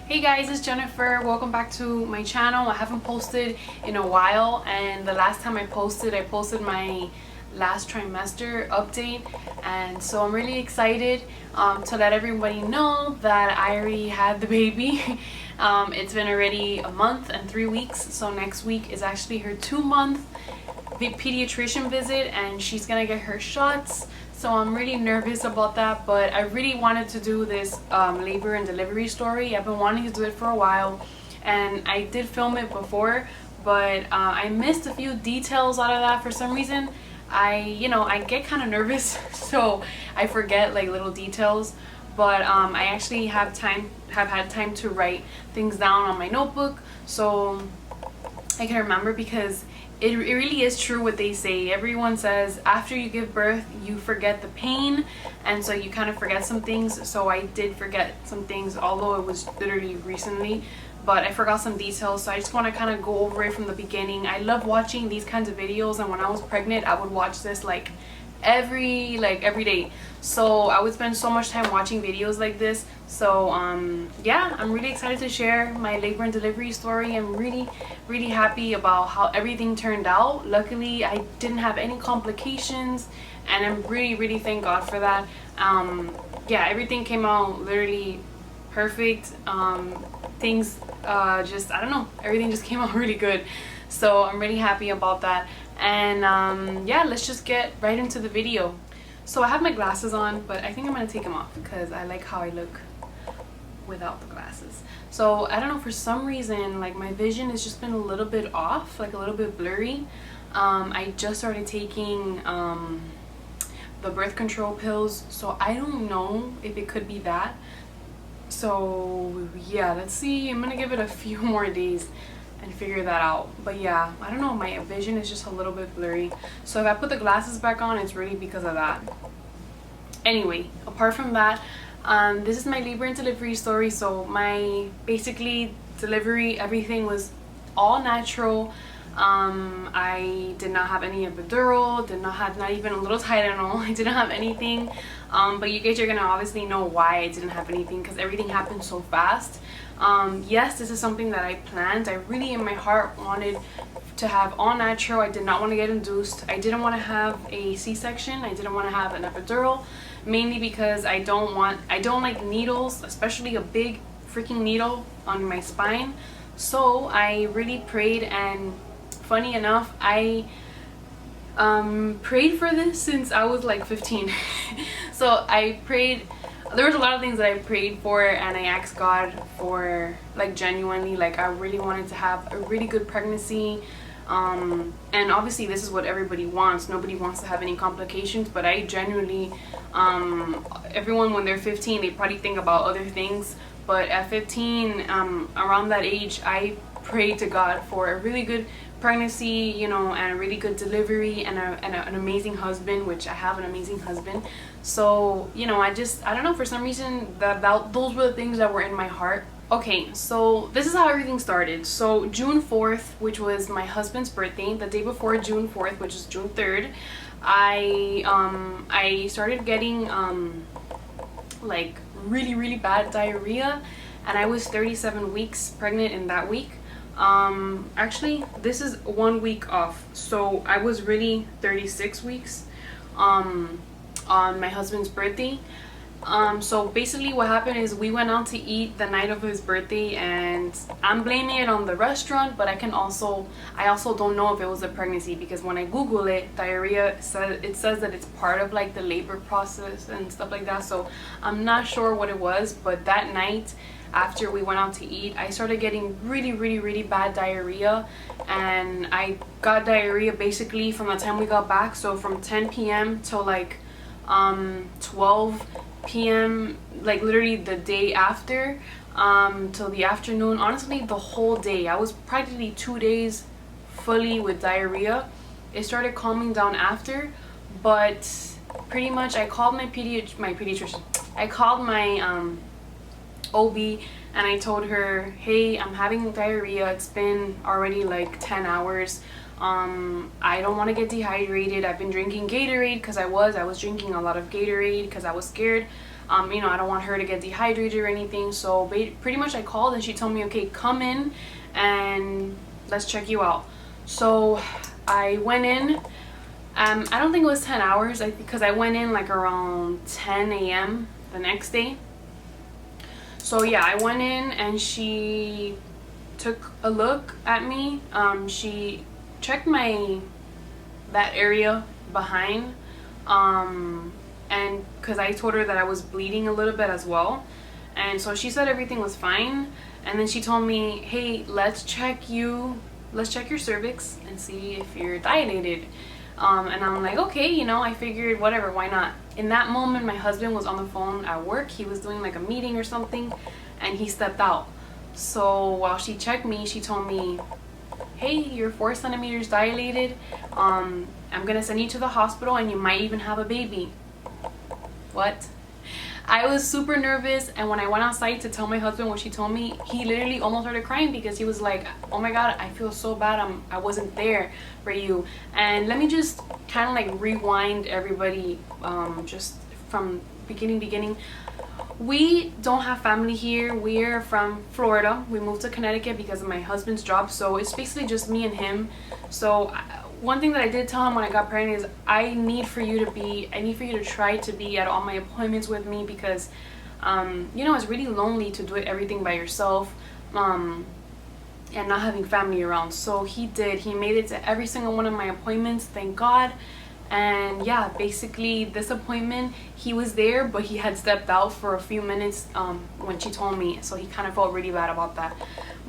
Hey guys, it's Jennifer. Welcome back to my channel. I haven't posted in a while, and the last time I posted my last trimester update, and so I'm really excited to let everybody know that I already had the baby. It's been already a month and 3 weeks, so next week is actually her 2-month pediatrician visit, and she's gonna get her shots. So I'm really nervous about that, but I really wanted to do this labor and delivery story. I've been wanting to do it for a while, and I did film it before, but I missed a few details out of that for some reason. I get kind of nervous, so I forget like little details. But I actually have had time to write things down on my notebook, so I can remember, because it really is true what they say. Everyone says after you give birth you forget the pain, and so you kind of forget some things. So I did forget some things, although it was literally recently, but I forgot some details. So I just want to kind of go over it from the beginning. I love watching these kinds of videos, and when I was pregnant I would watch this like every day. So I would spend so much time watching videos like this. So yeah, I'm really excited to share my labor and delivery story. I'm really happy about how everything turned out. Luckily I didn't have any complications, and I'm really thank God for that. Yeah, everything came out literally perfect. Things just, I don't know, everything just came out really good. So I'm really happy about that. And yeah, let's just get right into the video. So I have my glasses on, but I think I'm gonna take them off because I like how I look without the glasses. So I don't know, for some reason like my vision has just been a little bit off, like a little bit blurry. I just started taking the birth control pills, so I don't know if it could be that. So yeah, let's see. I'm gonna give it a few more days and figure that out. But yeah, I don't know, my vision is just a little bit blurry, so if I put the glasses back on, it's really because of that. Anyway, apart from that, this is my labor and delivery story. So my basically delivery, everything was all natural. I did not have any epidural, did not have not even a little Tylenol. I didn't have anything. But you guys are gonna obviously know why I didn't have anything, because everything happened so fast. Yes, this is something that I planned. I really in my heart wanted to have all natural. I did not want to get induced. I didn't want to have a C-section. I didn't want to have an epidural, mainly because I don't like needles, especially a big freaking needle on my spine. So I really prayed, and funny enough, I prayed for this since I was like 15. So I prayed. There was a lot of things that I prayed for, and I asked God for, like, genuinely, like I really wanted to have a really good pregnancy. And obviously this is what everybody wants. Nobody wants to have any complications, but I genuinely, everyone when they're 15 they probably think about other things, but at 15, around that age, I prayed to God for a really good pregnancy, you know, and a really good delivery, and an amazing husband, which I have an amazing husband. So, you know, I don't know, for some reason those were the things that were in my heart. Okay, so this is how everything started. So June 4th, which was my husband's birthday, the day before June 4th, which is June 3rd, I started getting like really bad diarrhea, and I was 37 weeks pregnant in that week. Actually this is 1 week off, so I was really 36 weeks on my husband's birthday. So basically what happened is we went out to eat the night of his birthday, and I'm blaming it on the restaurant, but I also don't know if it was a pregnancy, because when I Google it, diarrhea says that it's part of like the labor process and stuff like that. So I'm not sure what it was, but that night after we went out to eat, I started getting really bad diarrhea, and I got diarrhea basically from the time we got back. So from 10 p.m. till like 12 p.m., like literally the day after, till the afternoon. Honestly, the whole day. I was practically 2 days fully with diarrhea. It started calming down after, but pretty much I called my pediatrician. I called my OB, and I told her, hey, I'm having diarrhea. It's been already like 10 hours. I don't want to get dehydrated. I've been drinking Gatorade, because I was drinking a lot of Gatorade because I was scared. You know, I don't want her to get dehydrated or anything. So pretty much I called and she told me, okay, come in and let's check you out. So I went in. I don't think it was 10 hours because I went in like around 10 a.m. the next day. So yeah, I went in and she took a look at me. She checked that area behind, and because I told her that I was bleeding a little bit as well, and so she said everything was fine. And then she told me, hey, let's check your cervix and see if you're dilated. And I'm like, okay, you know, I figured whatever, why not. In that moment, my husband was on the phone at work. He was doing like a meeting or something, and he stepped out. So while she checked me, she told me, hey, you're 4 centimeters dilated. I'm gonna send you to the hospital and you might even have a baby. What? I was super nervous, and when I went outside to tell my husband what she told me, he literally almost started crying because he was like, oh my god, I feel so bad, I wasn't there for you. And let me just kind of like rewind everybody, just from beginning. We don't have family here. We're from Florida. We moved to Connecticut because of my husband's job, so it's basically just me and him. So one thing that I did tell him when I got pregnant is I need for you to try to be at all my appointments with me, because you know, it's really lonely to do everything by yourself, and not having family around. So he made it to every single one of my appointments, thank God. And yeah, basically this appointment he was there, but he had stepped out for a few minutes when she told me, so he kind of felt really bad about that.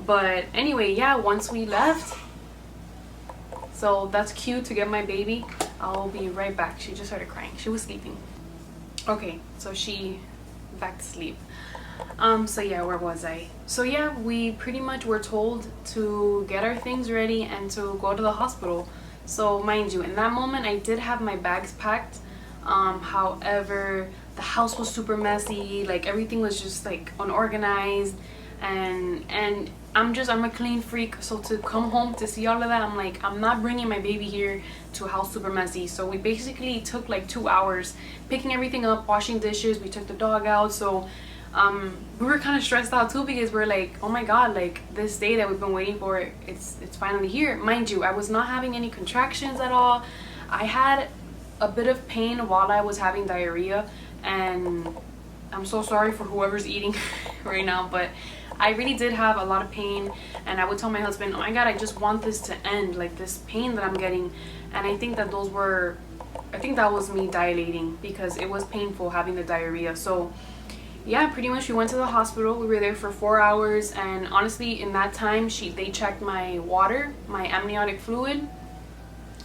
But anyway, yeah, once we left, so that's cute to get my baby. I'll be right back. She just started crying. She was sleeping. Okay, so she back to sleep. So yeah, where was I? So yeah, we pretty much were told to get our things ready and to go to the hospital. So mind you, in that moment I did have my bags packed. However, the house was super messy. Like everything was just like unorganized, and I'm a clean freak, so to come home to see all of that, I'm like, I'm not bringing my baby here to a house super messy. So we basically took like 2 hours picking everything up, washing dishes. We took the dog out. So we were kind of stressed out too, because we're like, oh my god, like this day that we've been waiting for, it's finally here. Mind you, I was not having any contractions at all. I had a bit of pain while I was having diarrhea, and I'm so sorry for whoever's eating right now, but I really did have a lot of pain. And I would tell my husband, oh my god, I just want this to end, like this pain that I'm getting. And I think that that was me dilating, because it was painful having the diarrhea. So yeah, pretty much we went to the hospital. We were there for 4 hours, and honestly in that time they checked my water, my amniotic fluid,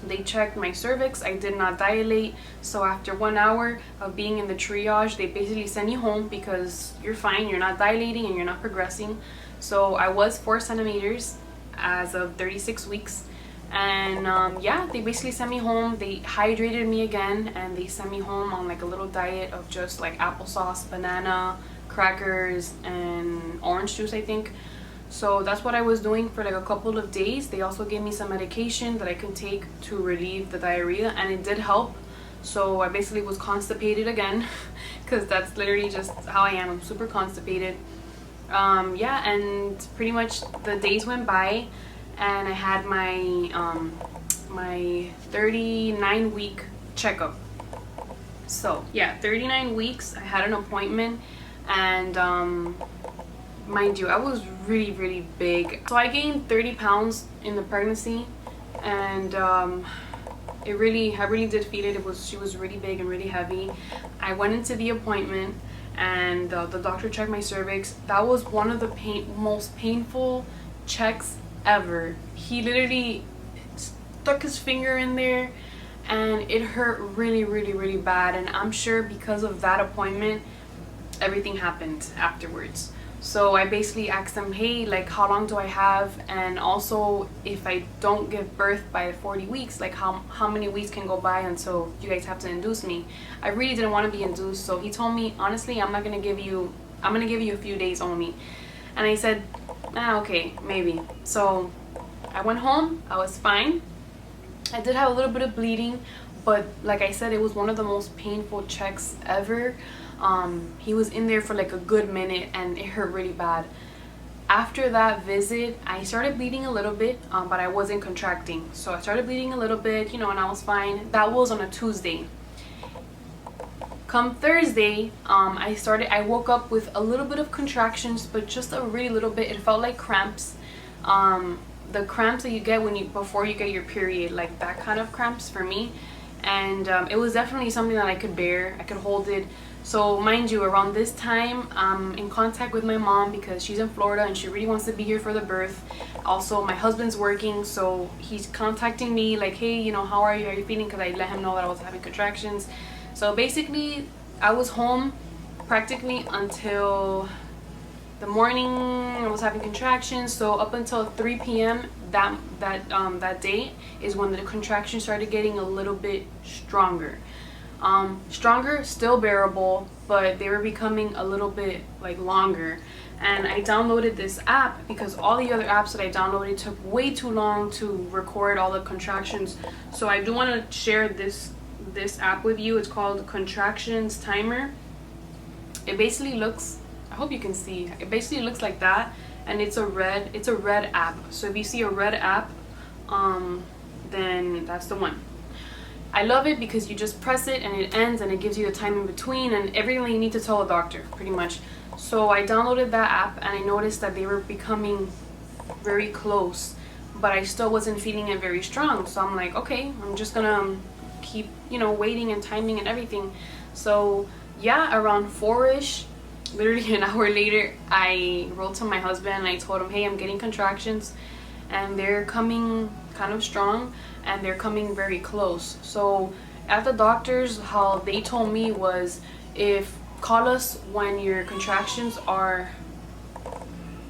they checked my cervix. I did not dilate. So after 1 hour of being in the triage, they basically send you home because you're fine, you're not dilating and you're not progressing. So I was 4 centimeters as of 36 weeks. And yeah, they basically sent me home. They hydrated me again, and they sent me home on like a little diet of just like applesauce, banana, crackers, and orange juice, I think. So that's what I was doing for like a couple of days. They also gave me some medication that I could take to relieve the diarrhea, and it did help. So I basically was constipated again, because that's literally just how I am. I'm super constipated. Yeah, and pretty much the days went by, and I had my my 39-week checkup. So yeah, 39 weeks. I had an appointment, and mind you, I was really big. So I gained 30 pounds in the pregnancy, and I really did feel it. She was really big and really heavy. I went into the appointment, and the doctor checked my cervix. That was one of the most painful checks ever. He literally stuck his finger in there, and it hurt really bad. And I'm sure because of that appointment, everything happened afterwards. So I basically asked them, hey, like, how long do I have? And also, if I don't give birth by 40 weeks, like how many weeks can go by until you guys have to induce me? I really didn't want to be induced. So he told me, honestly, I'm gonna give you a few days only. And I said, okay, maybe. So I went home. I was fine. I did have a little bit of bleeding, but like I said, it was one of the most painful checks ever. He was in there for like a good minute and it hurt really bad. After that visit, I started bleeding a little bit, but I wasn't contracting. So I started bleeding a little bit, you know, and I was fine. That was on a Tuesday. Come Thursday, I woke up with a little bit of contractions, but just a really little bit. It felt like cramps. The cramps that you get before you get your period, like that kind of cramps for me. And it was definitely something that I could bear. I could hold it. So mind you, around this time, I'm in contact with my mom because she's in Florida and she really wants to be here for the birth. Also, my husband's working, so he's contacting me like, hey, you know, how are you? How are you feeling? Because I let him know that I was having contractions. So basically, I was home practically until the morning. I was having contractions. So up until 3 p.m. that day is when the contractions started getting a little bit stronger. Stronger, still bearable, but they were becoming a little bit like longer. And I downloaded this app because all the other apps that I downloaded took way too long to record all the contractions. So I do want to share this app with you. It's called Contractions Timer. It basically looks, I hope you can see, it basically looks like that, and it's a red app. So if you see a red app, then that's the one. I love it because you just press it and it ends and it gives you the time in between and everything you need to tell a doctor pretty much. So I downloaded that app and I noticed that they were becoming very close, but I still wasn't feeling it very strong. So I'm like, okay, I'm just gonna keep, you know, waiting and timing and everything. So yeah, around 4ish, literally an hour later, I wrote to my husband and I told him, hey, I'm getting contractions and they're coming kind of strong and they're coming very close. So at the doctors, how they told me was, call us when your contractions are.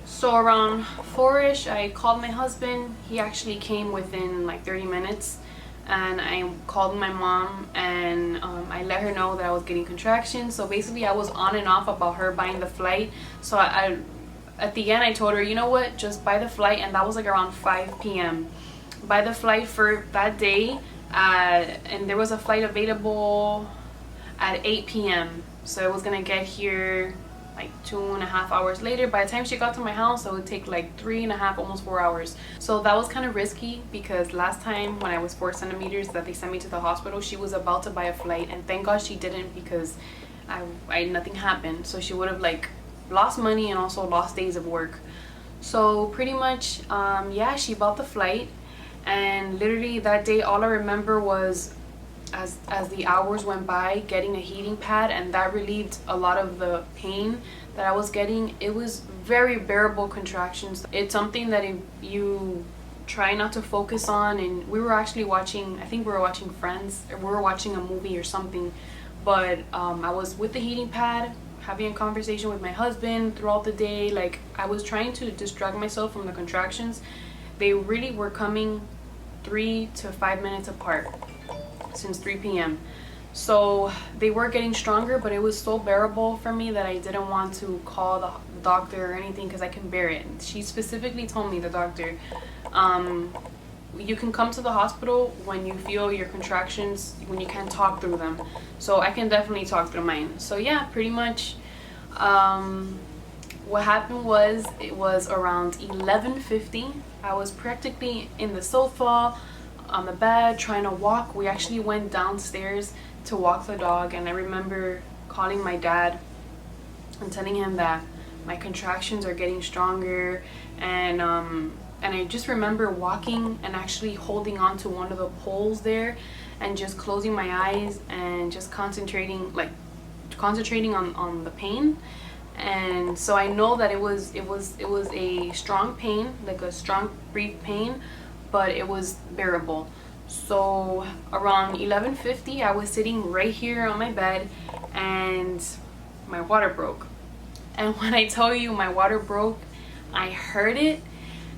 So around 4ish, I called my husband. He actually came within like 30 minutes. And I called my mom and I let her know that I was getting contractions. So basically I was on and off about her buying the flight. So I at the end I told her, you know what, just buy the flight. And that was like around 5 p.m. Buy the flight for that day. And there was a flight available at 8 p.m. So it was gonna get here like 2.5 hours later. By the time she got to my house, it would take like 3.5, almost 4 hours. So that was kind of risky because last time when I was 4 centimeters that they sent me to the hospital, she was about to buy a flight, and thank God she didn't because nothing happened. So she would have like lost money and also lost days of work. So pretty much, yeah, she bought the flight, and literally that day all I remember was as the hours went by, getting a heating pad, and that relieved a lot of the pain that I was getting. It was very bearable contractions. It's something that you try not to focus on. And we were actually watching, I think we were watching Friends, or we were watching a movie or something, but I was with the heating pad having a conversation with my husband throughout the day. Like, I was trying to distract myself from the contractions. They really were coming 3 to 5 minutes apart since 3 p.m. So they were getting stronger, but it was so bearable for me that I didn't want to call the doctor or anything because I can bear it. She specifically told me, the doctor, you can come to the hospital when you feel your contractions, when you can't talk through them. So I can definitely talk through mine. So yeah, pretty much what happened was, it was around 11:50. I was practically in the sofa on the bed trying to walk. We actually went downstairs to walk the dog, and I remember calling my dad and telling him that my contractions are getting stronger, and I just remember walking and actually holding on to one of the poles there and just closing my eyes and just concentrating on the pain. And so I know that it was a strong pain, like a strong brief pain, but it was bearable. So around 11:50, I was sitting right here on my bed and my water broke. And when I tell you my water broke, I heard it.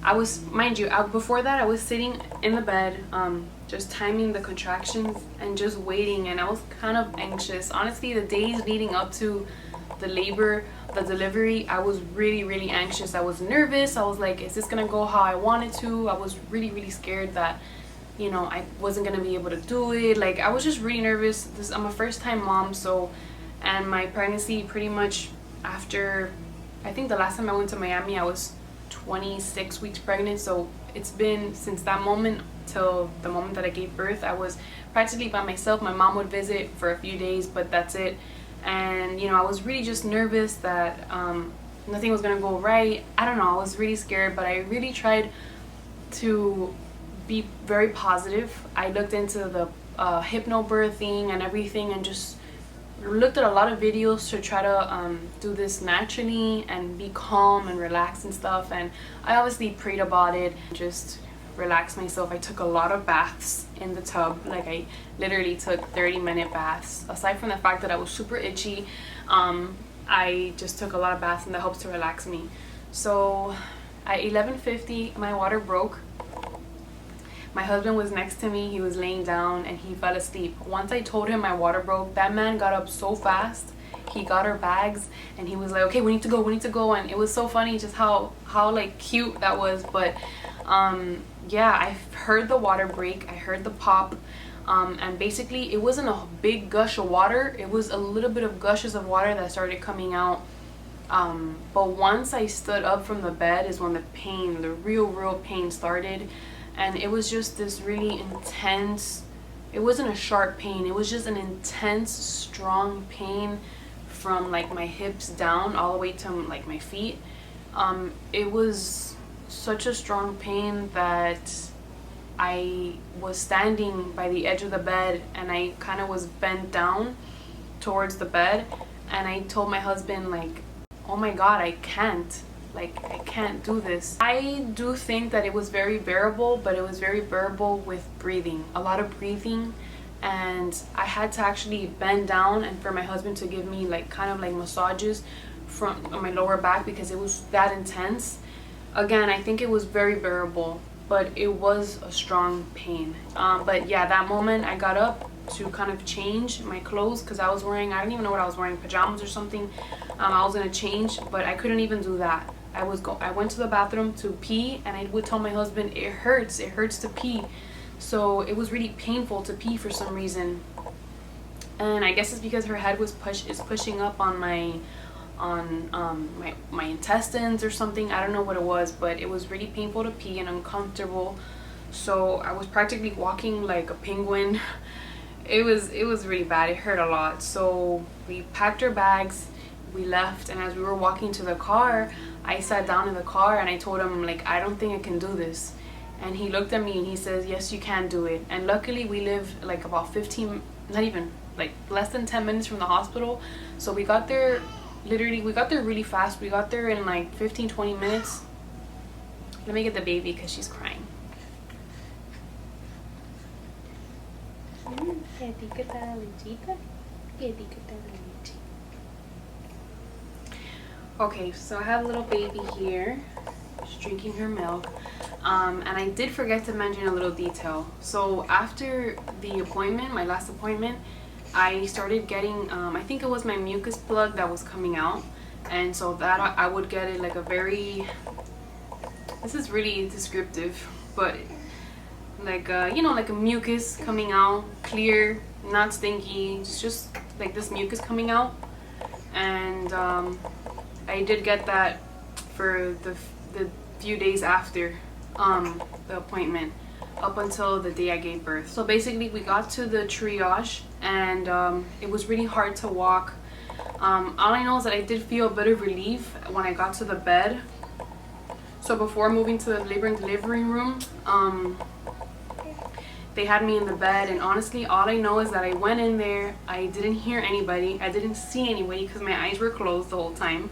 I was, mind you, before that I was sitting in the bed, just timing the contractions and just waiting, and I was kind of anxious. Honestly, the days leading up to the delivery, I was really anxious. I was nervous. I was like, is this gonna go how I wanted to? I was really scared that, you know, I wasn't gonna be able to do it. Like, I was just really nervous. I'm a first-time mom, so, and my pregnancy pretty much after, I think the last time I went to Miami I was 26 weeks pregnant, so it's been since that moment till the moment that I gave birth. I was practically by myself. My mom would visit for a few days, but that's it. And you know, I was really just nervous that nothing was gonna go right. I don't know, I was really scared, but I really tried to be very positive. I looked into the hypnobirthing and everything, and just looked at a lot of videos to try to do this naturally and be calm and relaxed and stuff. And I obviously prayed about it, just relaxed myself. I took a lot of baths in the tub. Like, I literally took 30-minute baths. Aside from the fact that I was super itchy, I just took a lot of baths in the hopes to relax me. So at 11:50 my water broke. My husband was next to me. He was laying down and he fell asleep. Once I told him my water broke, that man got up so fast. He got our bags and he was like, okay, we need to go. And it was so funny just how like cute that was. But yeah, I heard the water break. I heard the pop. And basically it wasn't a big gush of water. It was a little bit of gushes of water that started coming out. But once I stood up from the bed is when the pain, the real pain started. And it was just this really intense, it wasn't a sharp pain, it was just an intense, strong pain from like my hips down all the way to like my feet. It was such a strong pain that I was standing by the edge of the bed and I kind of was bent down towards the bed, and I told my husband, like, oh my god, I can't do this. I do think that it was very bearable, but it was very bearable with breathing, a lot of breathing. And I had to actually bend down and for my husband to give me like kind of like massages from my lower back because it was that intense. Again, I think it was very bearable, but it was a strong pain. But yeah, that moment I got up to kind of change my clothes because I was wearing, I don't even know what I was wearing, pajamas or something. I was gonna change, but I couldn't even do that. I went to the bathroom to pee, and I would tell my husband, it hurts to pee. So it was really painful to pee for some reason. And I guess it's because her head was pushing up on my intestines or something. I don't know what it was, but it was really painful to pee and uncomfortable. So I was practically walking like a penguin. It was really bad. It hurt a lot. So we packed our bags, we left, and as we were walking to the car, I sat down in the car and I told him, like, I don't think I can do this. And he looked at me and he says, yes, you can do it. And luckily we live like about 15, not even, like less than 10 minutes from the hospital. So we got there, literally, we got there really fast. We got there in like 15-20 minutes. Let me get the baby because she's crying. Okay, so I have a little baby here. She's drinking her milk. And I did forget to mention a little detail. So after the appointment, my last appointment, I started getting, I think it was my mucus plug that was coming out. And so that I would get it like a very, this is really descriptive, but like, you know, like a mucus coming out, clear, not stinky, it's just like this mucus coming out. And I did get that for the few days after the appointment, up until the day I gave birth. So basically we got to the triage, and it was really hard to walk. All I know is that I did feel a bit of relief when I got to the bed. So before moving to the labor and delivery room, they had me in the bed, and honestly all I know is that I went in there, I didn't hear anybody, I didn't see anybody because my eyes were closed the whole time.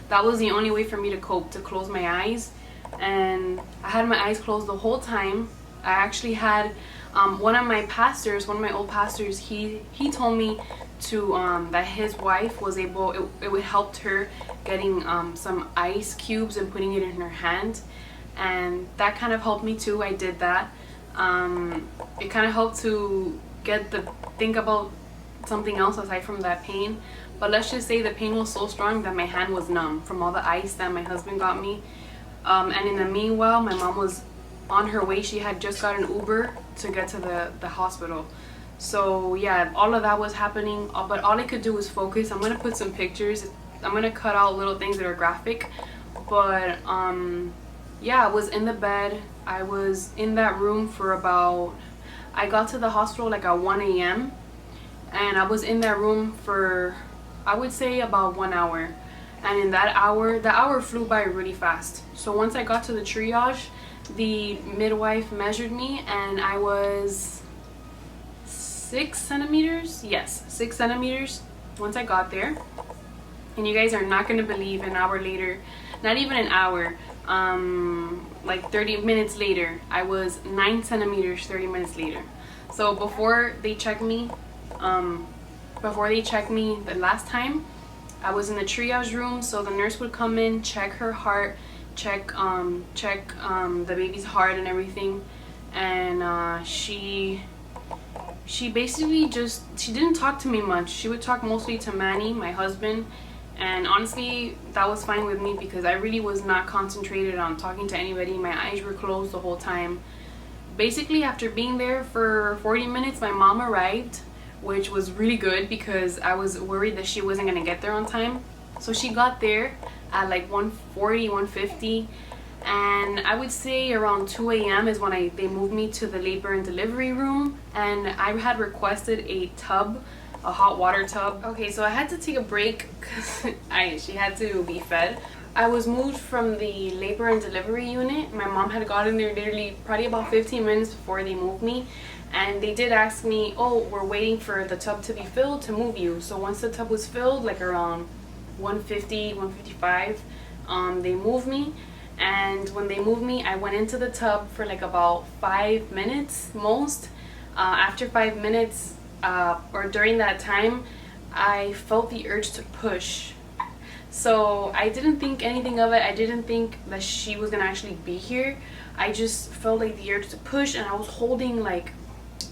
That was the only way for me to cope, to close my eyes. And I had my eyes closed the whole time. I actually had one of my pastors, one of my old pastors, he told me to that his wife was able, it would help her getting some ice cubes and putting it in her hand, and that kind of helped me too. I did that. It kind of helped to think about something else aside from that pain. But let's just say the pain was so strong that my hand was numb from all the ice that my husband got me. And in the meanwhile, my mom was on her way. She had just got an Uber to get to the hospital. So yeah, all of that was happening, but all I could do was focus. I'm gonna put some pictures. I'm gonna cut out little things that are graphic, but yeah, I was in the bed. I was in that room for about, I got to the hospital like at 1 a.m. and I was in that room for, I would say, about 1 hour. And in that hour, the hour flew by really fast. So once I got to the triage, the midwife measured me and I was 6 centimeters. Yes, 6 centimeters once I got there. And you guys are not going to believe, an hour later, not even an hour, like 30 minutes later, I was 9 centimeters 30 minutes later. So before they checked me the last time, I was in the triage room. So the nurse would come in, check her heart, check the baby's heart and everything, and she basically she didn't talk to me much. She would talk mostly to Manny, my husband, and honestly that was fine with me because I really was not concentrated on talking to anybody. My eyes were closed the whole time. Basically, after being there for 40 minutes, my mom arrived, which was really good because I was worried that she wasn't gonna get there on time. So she got there at like 1:40, 1:50, and I would say around 2 a.m. is when they moved me to the labor and delivery room, and I had requested a tub, a hot water tub. Okay, so I had to take a break because she had to be fed. I was moved from the labor and delivery unit. My mom had gotten there literally probably about 15 minutes before they moved me, and they did ask me, oh, we're waiting for the tub to be filled to move you. So once the tub was filled, like around 1:50, 1:55, they moved me. And when they moved me, I went into the tub for like about 5 minutes most. After 5 minutes, or during that time, I felt the urge to push. So I didn't think anything of it. I didn't think that she was gonna actually be here. I just felt like the urge to push, and I was holding like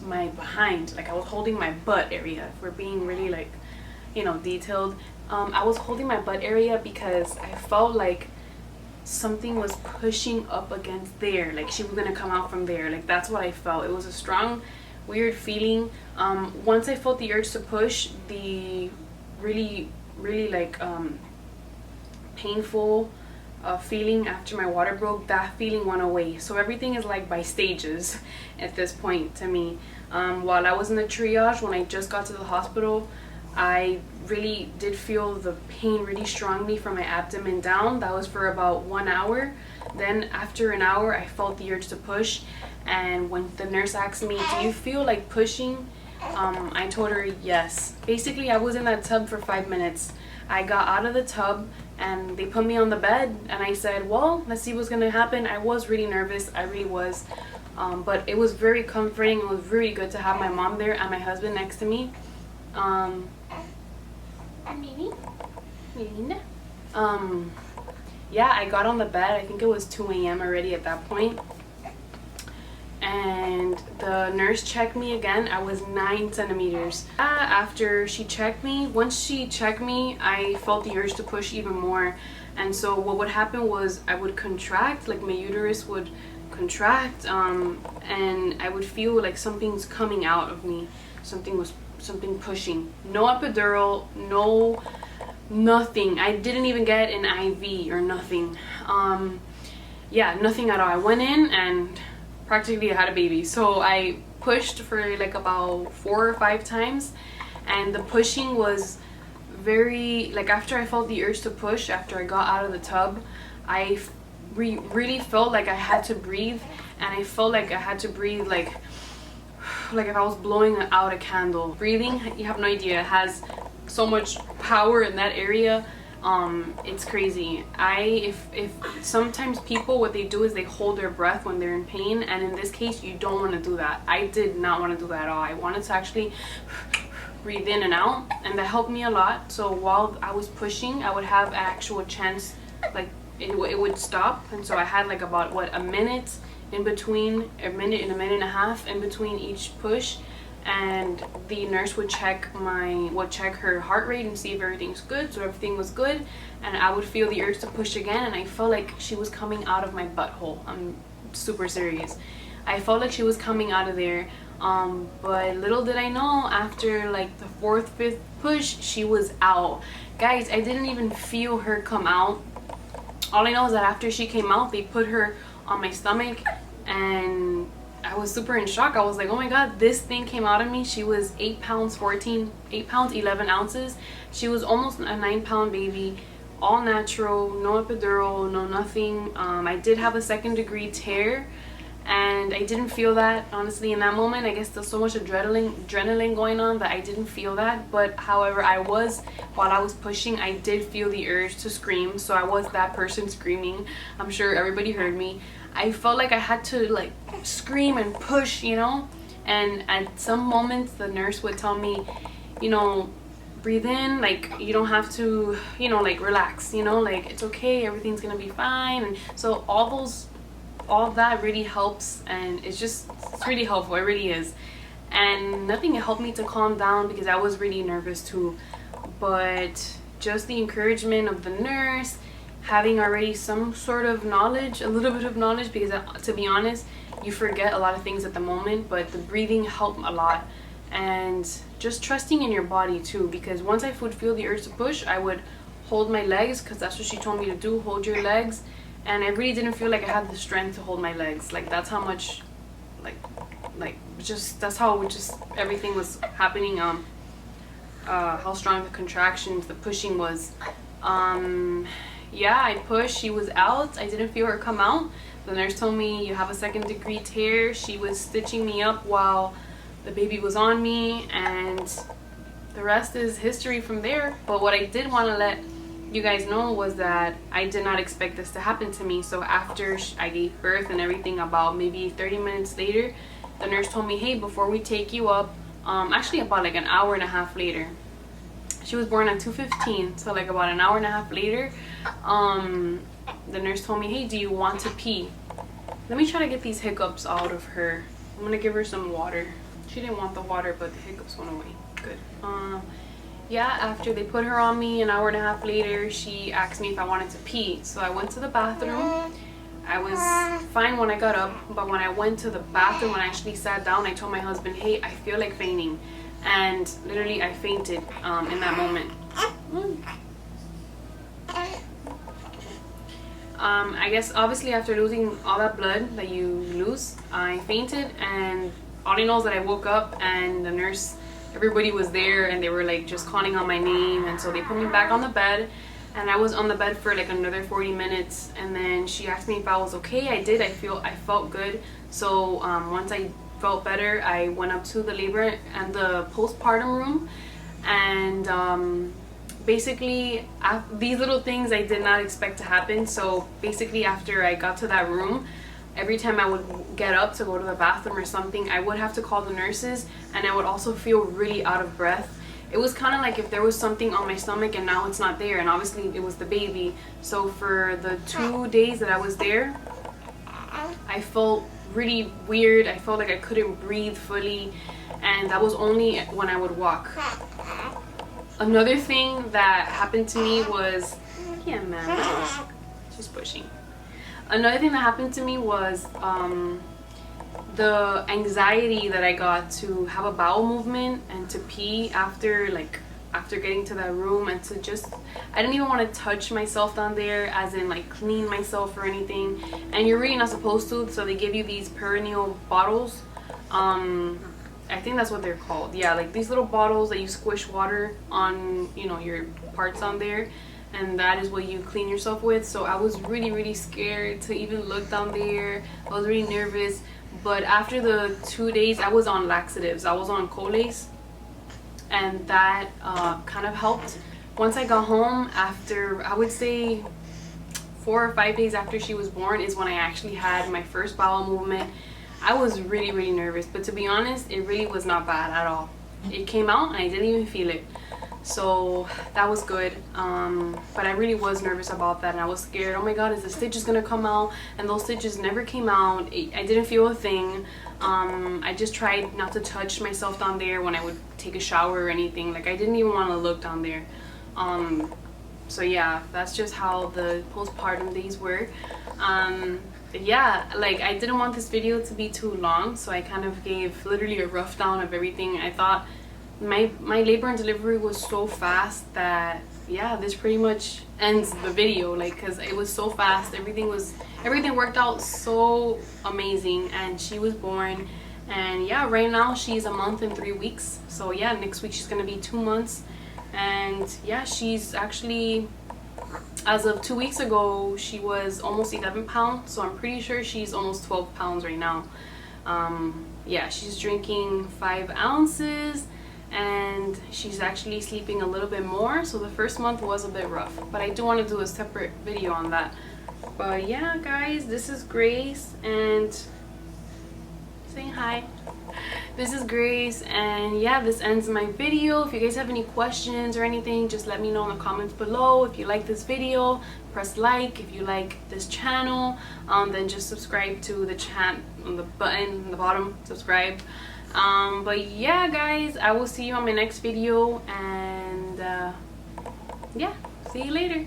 my behind, like I was holding my butt area. If we're being really like, you know, detailed, I was holding my butt area because I felt like something was pushing up against there, like she was gonna come out from there. Like that's what I felt. It was a strong, weird feeling. Once I felt the urge to push, the really like painful feeling after my water broke, that feeling went away. So everything is like by stages at this point to me. While I was in the triage, when I just got to the hospital, I really did feel the pain really strongly from my abdomen down. That was for about 1 hour. Then after an hour, I felt the urge to push, and when the nurse asked me, do you feel like pushing? I told her yes. Basically, I was in that tub for 5 minutes. I got out of the tub and they put me on the bed, and I said, well, let's see what's gonna happen. I was really nervous, I really was, but it was very comforting. It was really good to have my mom there and my husband next to me. Yeah, I got on the bed. I think it was 2 a.m. already at that point. And the nurse checked me again. I was 9 centimeters. After she checked me, once she checked me, I felt the urge to push even more. And so what would happen was I would contract, like my uterus would contract, and I would feel like something's coming out of me. Something pushing. No epidural, no nothing. I didn't even get an IV or nothing. Yeah, nothing at all. I went in and practically I had a baby. So I pushed for like about 4 or 5 times, and the pushing was very, like after I felt the urge to push, after I got out of the tub, I really felt like I had to breathe, and I felt like I had to breathe like if I was blowing out a candle. Breathing, you have no idea, it has so much power in that area. It's crazy. If sometimes people, what they do is they hold their breath when they're in pain, and in this case you don't want to do that. I did not want to do that at all. I wanted to actually breathe in and out, and that helped me a lot. So while I was pushing, I would have an actual chance, like it would stop. And so I had like about a minute in between, a minute and a half in between each push, and the nurse would check her heart rate and see if everything's good. So everything was good, and I would feel the urge to push again, and I felt like she was coming out of my butthole. I'm super serious. I felt like she was coming out of there. But little did I know, after like the 4th, 5th push, she was out. Guys, I didn't even feel her come out. All I know is that after she came out, they put her on my stomach, and I was super in shock. I was like, oh my god, this thing came out of me. She was 8 pounds 11 ounces. She was almost a 9-pound baby, all natural, no epidural, no nothing. I did have a 2nd-degree tear, and I didn't feel that, honestly, in that moment. I guess there's so much adrenaline going on that I didn't feel that. But however, while I was pushing, I did feel the urge to scream. So I was that person screaming. I'm sure everybody heard me. I felt like I had to like scream and push, you know. And at some moments the nurse would tell me, you know, breathe in, like you don't have to, you know, like relax, you know, like it's okay, everything's gonna be fine. And so all that really helps, and it's really helpful. It really is. And nothing helped me to calm down, because I was really nervous too. But just the encouragement of the nurse, having already some sort of knowledge, a little bit of knowledge, because to be honest, you forget a lot of things at the moment, but the breathing helped a lot. And just trusting in your body too, because once I would feel the urge to push, I would hold my legs, because that's what she told me to do, hold your legs. And I really didn't feel like I had the strength to hold my legs. Like that's how much, that's how everything was happening. How strong the contractions, the pushing was. Yeah, I pushed, she was out. I didn't feel her come out. The nurse told me, you have a 2nd-degree tear. She was stitching me up while the baby was on me, and the rest is history from there. But what I did want to let you guys know was that I did not expect this to happen to me. So after I gave birth and everything, about maybe 30 minutes later, the nurse told me, hey, before we take you up, actually about like an hour and a half later, she was born at 2:15, so like about an hour and a half later, the nurse told me, hey, do you want to pee? Let me try to get these hiccups out of her. I'm gonna give her some water. She didn't want the water, but the hiccups went away. Good. Yeah, after they put her on me, an hour and a half later, she asked me if I wanted to pee. So I went to the bathroom. I was fine when I got up, but when I went to the bathroom, when I actually sat down, I told my husband, hey, I feel like fainting. And literally I fainted in that moment. I guess obviously after losing all that blood that you lose, I fainted, and all I know is that I woke up and the nurse, everybody was there, and they were like just calling on my name. And so they put me back on the bed, and I was on the bed for like another 40 minutes. And then she asked me if I was okay. I did. I felt good. So once I felt better, I went up to the labor and the postpartum room, and basically these little things I did not expect to happen. So basically after I got to that room, every time I would get up to go to the bathroom or something, I would have to call the nurses, and I would also feel really out of breath. It was kind of like if there was something on my stomach and now it's not there, and obviously it was the baby. So for the 2 days that I was there, I felt really weird. I felt like I couldn't breathe fully, and that was only when I would walk. Another thing that happened to me was, yeah, man, she's pushing. Another thing that happened to me was the anxiety that I got to have a bowel movement and to pee after getting to that room, and to just, I didn't even want to touch myself down there, as in like clean myself or anything. And you're really not supposed to, so they give you these perennial bottles. I think that's what they're called. Yeah, like these little bottles that you squish water on, you know, your parts on there, and that is what you clean yourself with. So I was really scared to even look down there. I was really nervous. But after the 2 days, I was on laxatives. I was on Colace, and that kind of helped. Once I got home, after I would say 4 or 5 days after she was born, is when I actually had my first bowel movement. I was really nervous, but to be honest, it really was not bad at all. It came out and I didn't even feel it. So that was good. But I really was nervous about that, and I was scared. Oh my god, is the stitches gonna come out? And those stitches never came out. I didn't feel a thing. I just tried not to touch myself down there when I would take a shower or anything. Like, I didn't even want to look down there. So yeah, that's just how the postpartum days were. yeah, like I didn't want this video to be too long, so I kind of gave literally a rough down of everything. I thought my labor and delivery was so fast that yeah, this pretty much ends the video, like, because it was so fast. Everything worked out so amazing, and she was born. And yeah, right now she's a month and 3 weeks, so yeah, next week she's gonna be 2 months. And yeah, she's actually, as of 2 weeks ago, she was almost 11 pounds, so I'm pretty sure she's almost 12 pounds right now. Yeah, she's drinking 5 ounces, and she's actually sleeping a little bit more, so the first month was a bit rough, but I do want to do a separate video on that. But yeah, guys, this is Grace, and saying hi. This is Grace, and yeah, this ends my video. If you guys have any questions or anything, just let me know in the comments below. If you like this video, press like. If you like this channel, then just subscribe to the on the button in the bottom, subscribe. But yeah, guys, I will see you on my next video, and yeah, see you later.